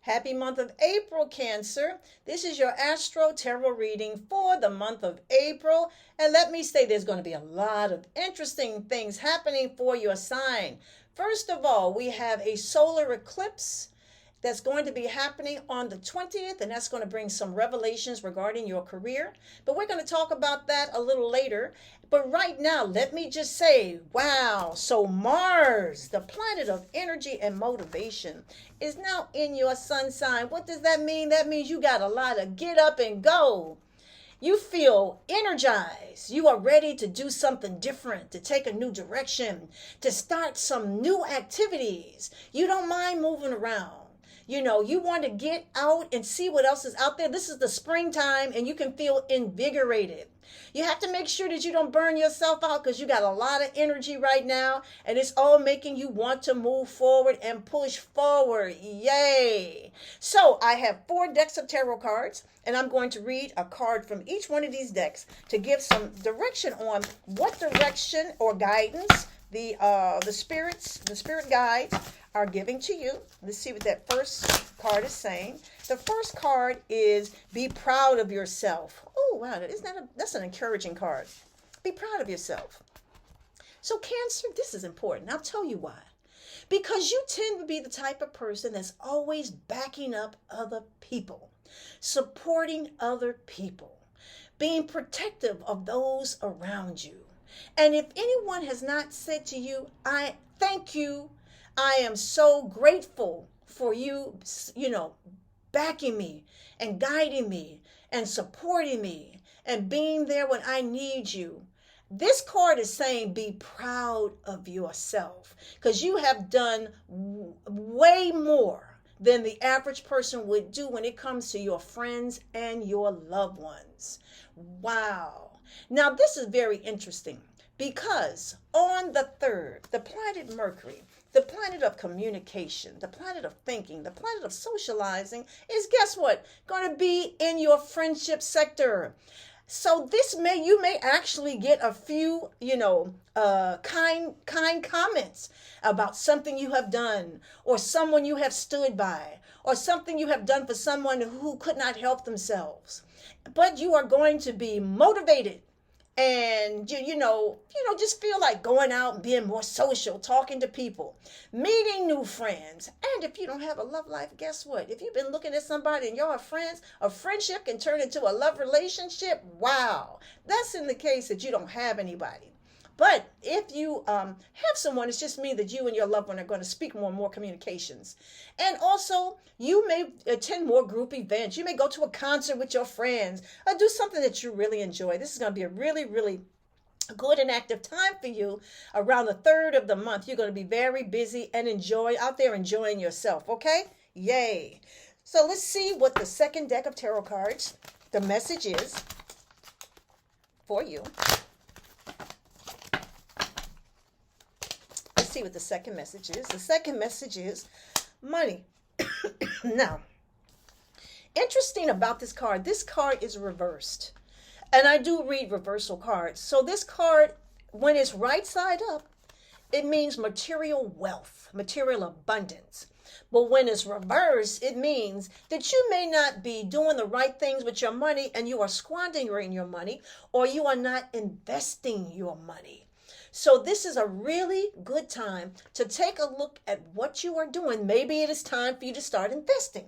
Happy month of April, Cancer. This is your Astro Tarot reading for the month of April. And let me say there's going to be a lot of interesting things happening for your sign. First of all, we have a solar eclipse that's going to be happening on the 20th, and that's going to bring some revelations regarding your career. But we're going to talk about that a little later. But right now, let me just say, wow. So Mars, the planet of energy and motivation, is now in your sun sign. What does that mean? That means you got a lot of get up and go. You feel energized. You are ready to do something different, to take a new direction, to start some new activities. You don't mind moving around. You want to get out and see what else is out there. This is the springtime and you can feel invigorated. You have to make sure that you don't burn yourself out because you got a lot of energy right now and it's all making you want to move forward and push forward. Yay! So I have 4 decks of tarot cards and I'm going to read a card from each one of these decks to give some direction on what direction or guidance the spirit guides are giving to you. Let's see what that first card is saying. The first card is be proud of yourself. Oh, wow, that's an encouraging card. Be proud of yourself. So Cancer, this is important. I'll tell you why. Because you tend to be the type of person that's always backing up other people, supporting other people, being protective of those around you. And if anyone has not said to you, I thank you, I am so grateful for you, backing me and guiding me and supporting me and being there when I need you. This card is saying be proud of yourself because you have done way more than the average person would do when it comes to your friends and your loved ones. Wow. Now, this is very interesting because on the 3rd, the planet Mercury, the planet of communication, the planet of thinking, the planet of socializing is, guess what? Going to be in your friendship sector. So you may actually get a few, kind comments about something you have done or someone you have stood by or something you have done for someone who could not help themselves. But you are going to be motivated and, just feel like going out and being more social, talking to people, meeting new friends. And if you don't have a love life, guess what? If you've been looking at somebody and y'all are friends, a friendship can turn into a love relationship. Wow. That's in the case that you don't have anybody. But if you have someone, it's just mean that you and your loved one are going to speak more and more communications. And also, you may attend more group events. You may go to a concert with your friends or do something that you really enjoy. This is going to be a really, really good and active time for you around the 3rd of the month. You're going to be very busy and out there enjoying yourself, okay? Yay. So let's see what the second deck of tarot cards, the message is for you. See what the second message is. The second message is money. Now, interesting about this card is reversed. And I do read reversal cards. So this card, when it's right side up, it means material wealth, material abundance. But when it's reversed, it means that you may not be doing the right things with your money and you are squandering your money or you are not investing your money. So this is a really good time to take a look at what you are doing. Maybe it is time for you to start investing.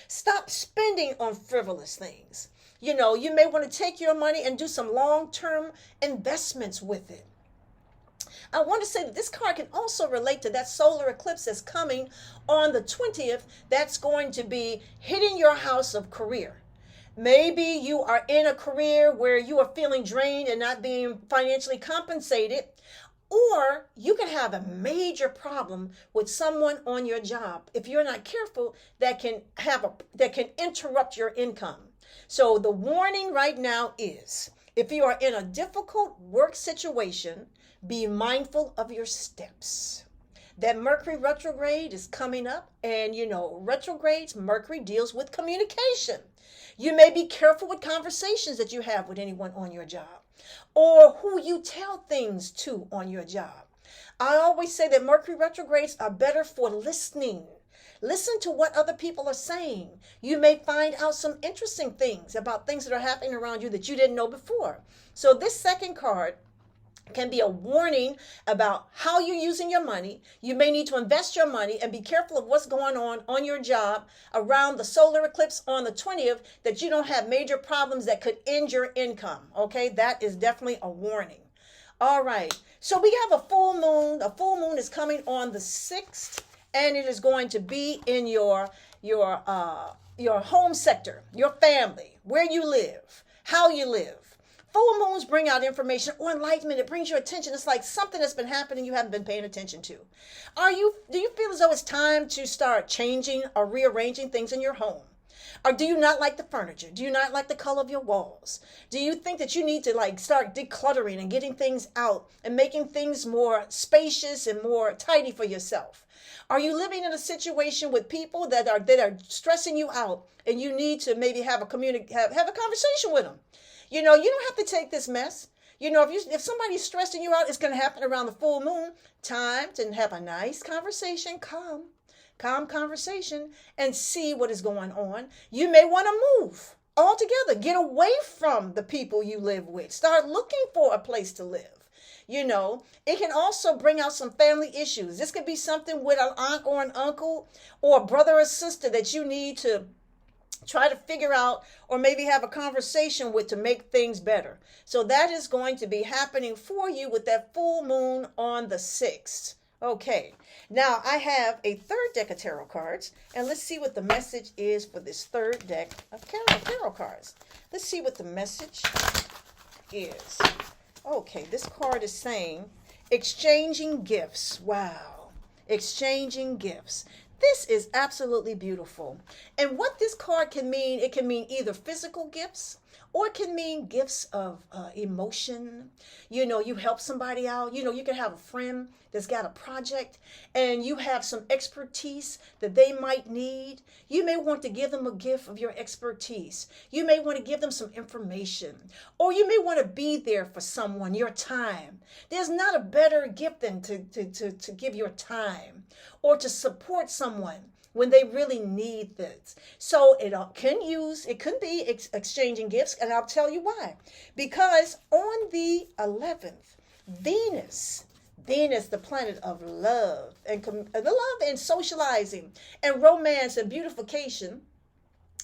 Stop spending on frivolous things. You may want to take your money and do some long-term investments with it. I want to say that this card can also relate to that solar eclipse that's coming on the 20th. That's going to be hitting your house of career. Maybe you are in a career where you are feeling drained and not being financially compensated, or you can have a major problem with someone on your job. If you're not careful, that can interrupt your income. So the warning right now is, if you are in a difficult work situation, be mindful of your steps. That Mercury retrograde is coming up, and retrogrades, Mercury deals with communication. You may be careful with conversations that you have with anyone on your job or who you tell things to on your job. I always say that Mercury retrogrades are better for listening Listen to what other people are saying. You may find out some interesting things about things that are happening around you that you didn't know before. So this second card can be a warning about how you're using your money. You may need to invest your money and be careful of what's going on your job around the solar eclipse on the 20th, that you don't have major problems that could end your income. Okay, that is definitely a warning. All right, so we have a full moon. A full moon is coming on the 6th, and it is going to be in your home sector, your family, where you live, how you live. Full moons bring out information or enlightenment. It brings your attention. It's like something that's been happening you haven't been paying attention to. Do you feel as though it's time to start changing or rearranging things in your home? Or do you not like the furniture? Do you not like the color of your walls? Do you think that you need to start decluttering and getting things out and making things more spacious and more tidy for yourself? Are you living in a situation with people that are stressing you out, and you need to maybe have a conversation with them? You don't have to take this mess. If somebody's stressing you out, it's going to happen around the full moon. Time to have a nice conversation, calm conversation, and see what is going on. You may want to move altogether. Get away from the people you live with. Start looking for a place to live. It can also bring out some family issues. This could be something with an aunt or an uncle or a brother or sister that you need to try to figure out, or maybe have a conversation with, to make things better. So that is going to be happening for you with that full moon on the 6th. Okay, now I have a third deck of tarot cards, and let's see what the message is for this third deck of tarot cards. Let's see what the message is. Okay, this card is saying exchanging gifts. Wow, exchanging gifts. This is absolutely beautiful. And what this card can mean, it can mean either physical gifts, or it can mean gifts of emotion. You help somebody out. You can have a friend that's got a project, and you have some expertise that they might need. You may want to give them a gift of your expertise. You may want to give them some information, or you may want to be there for someone, your time. There's not a better gift than to give your time, or to support someone when they really need this. So it could be exchanging gifts, and I'll tell you why. Because on the 11th, Venus, the planet of love and socializing and romance and beautification,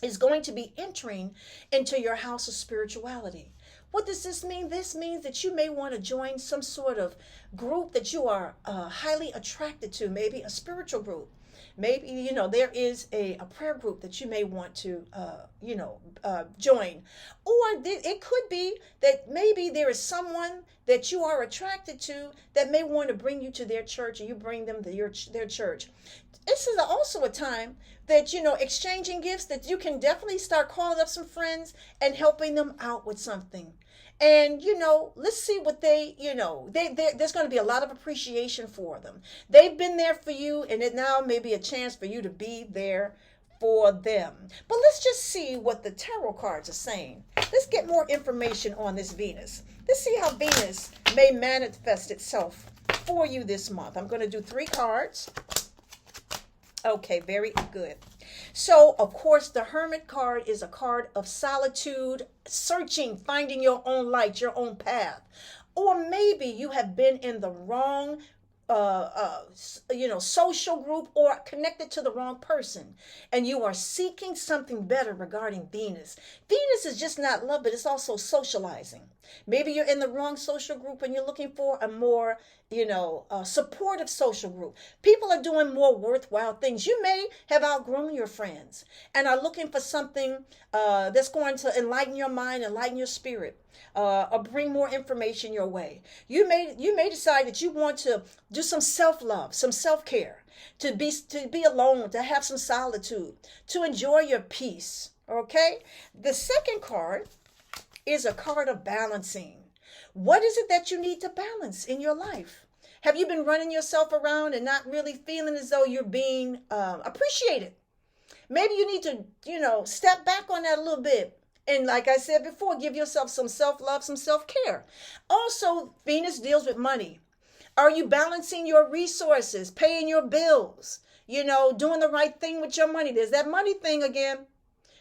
is going to be entering into your house of spirituality. What does this mean? This means that you may want to join some sort of group that you are highly attracted to, maybe a spiritual group. Maybe, there is a prayer group that you may want to, join. Or it could be that maybe there is someone that you are attracted to that may want to bring you to their church, and you bring them to their church. This is also a time that, exchanging gifts, that you can definitely start calling up some friends and helping them out with something. And, let's see what there's going to be a lot of appreciation for them. They've been there for you, and it now may be a chance for you to be there for them. But let's just see what the tarot cards are saying. Let's get more information on this Venus. Let's see how Venus may manifest itself for you this month. I'm going to do 3 cards. Okay, very good. So, of course, the Hermit card is a card of solitude, searching, finding your own light, your own path. Or maybe you have been in the wrong social group, or connected to the wrong person, and you are seeking something better regarding Venus. Venus is just not love, but it's also socializing. Maybe you're in the wrong social group and you're looking for a more, supportive social group. People are doing more worthwhile things. You may have outgrown your friends and are looking for something that's going to enlighten your mind, enlighten your spirit, or bring more information your way. You may decide that you want to do some self-love, some self-care, to be alone, to have some solitude, to enjoy your peace. Okay? The second card is a card of balancing. What is it that you need to balance in your life? Have you been running yourself around and not really feeling as though you're being appreciated? Maybe you need to, step back on that a little bit. And like I said before, give yourself some self-love, some self-care. Also, Venus deals with money. Are you balancing your resources, paying your bills, doing the right thing with your money. There's that money thing again.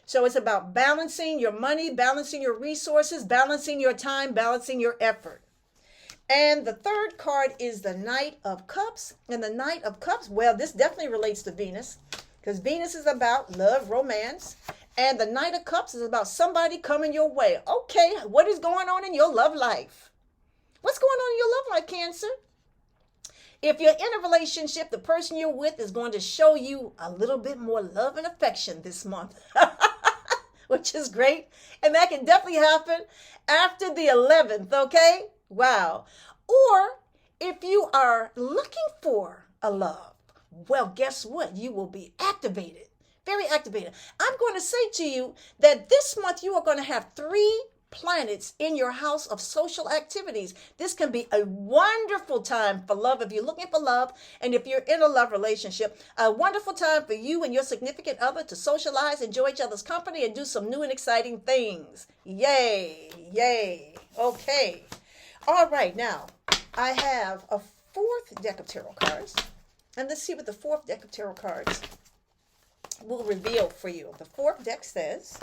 So it's about balancing your money, balancing your resources, balancing your time, balancing your effort. And the third card is the Knight of Cups. And the Knight of Cups, well, this definitely relates to Venus, because Venus is about love, romance. And the Knight of Cups is about somebody coming your way. Okay, what is going on in your love life? What's going on in your love life, Cancer? If you're in a relationship, the person you're with is going to show you a little bit more love and affection this month, which is great. And that can definitely happen after the 11th, okay? Wow. Or if you are looking for a love, well, guess what? You will be activated, very activated. I'm going to say to you that this month you are going to have 3 planets in your house of social activities. This can be a wonderful time for love if you're looking for love, and if you're in a love relationship, a wonderful time for you and your significant other to socialize, enjoy each other's company, and do some new and exciting things. Yay, yay. Okay. All right, now I have a 4th deck of tarot cards, and let's see what the 4th deck of tarot cards will reveal for you. The 4th deck says,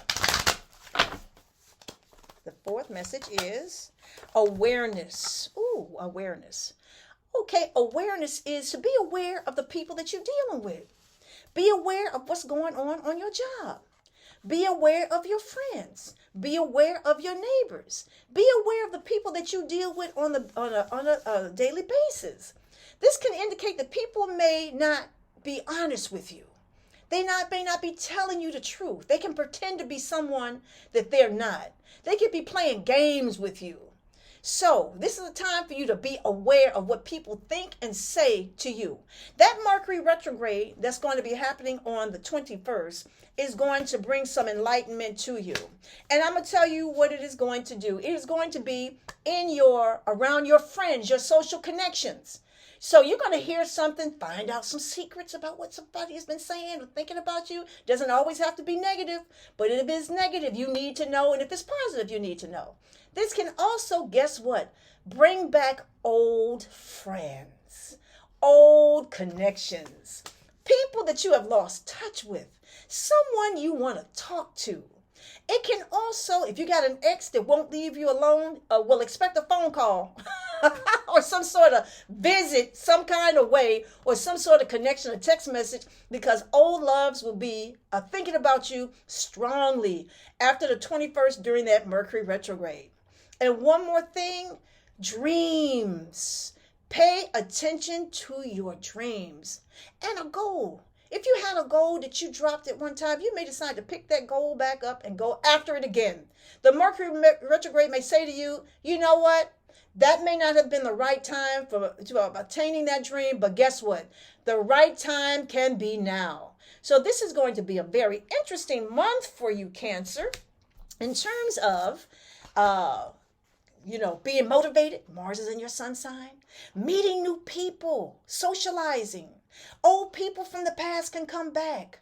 the 4th message is awareness. Ooh, awareness. Okay, awareness is to be aware of the people that you're dealing with. Be aware of what's going on your job. Be aware of your friends. Be aware of your neighbors. Be aware of the people that you deal with on a daily basis. This can indicate that people may not be honest with you. They may not be telling you the truth. They can pretend to be someone that they're not. They could be playing games with you. So this is a time for you to be aware of what people think and say to you. That Mercury retrograde that's going to be happening on the 21st is going to bring some enlightenment to you. And I'm going to tell you what it is going to do. It is going to be around your friends, your social connections. So you're going to hear something, find out some secrets about what somebody has been saying or thinking about you. Doesn't always have to be negative, but if it's negative, you need to know. And if it's positive, you need to know. This can also, guess what? Bring back old friends, old connections, people that you have lost touch with, someone you want to talk to. It can also, if you got an ex that won't leave you alone, will expect a phone call or some sort of visit, some kind of way, or some sort of connection, a text message, because old loves will be thinking about you strongly after the 21st during that Mercury retrograde. And one more thing, dreams. Pay attention to your dreams and a goal. If you had a goal that you dropped at one time, you may decide to pick that goal back up and go after it again. The Mercury retrograde may say to you, you know what? That may not have been the right time for attaining that dream, but guess what? The right time can be now. So this is going to be a very interesting month for you, Cancer, in terms of being motivated. Mars is in your sun sign. Meeting new people, socializing. Old people from the past can come back.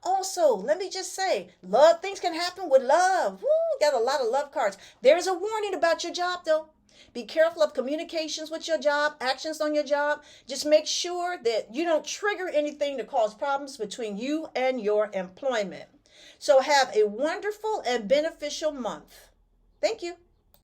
Also, let me just say, things can happen with love. Woo, got a lot of love cards. There is a warning about your job, though. Be careful of communications with your job, actions on your job. Just make sure that you don't trigger anything to cause problems between you and your employment. So have a wonderful and beneficial month. Thank you.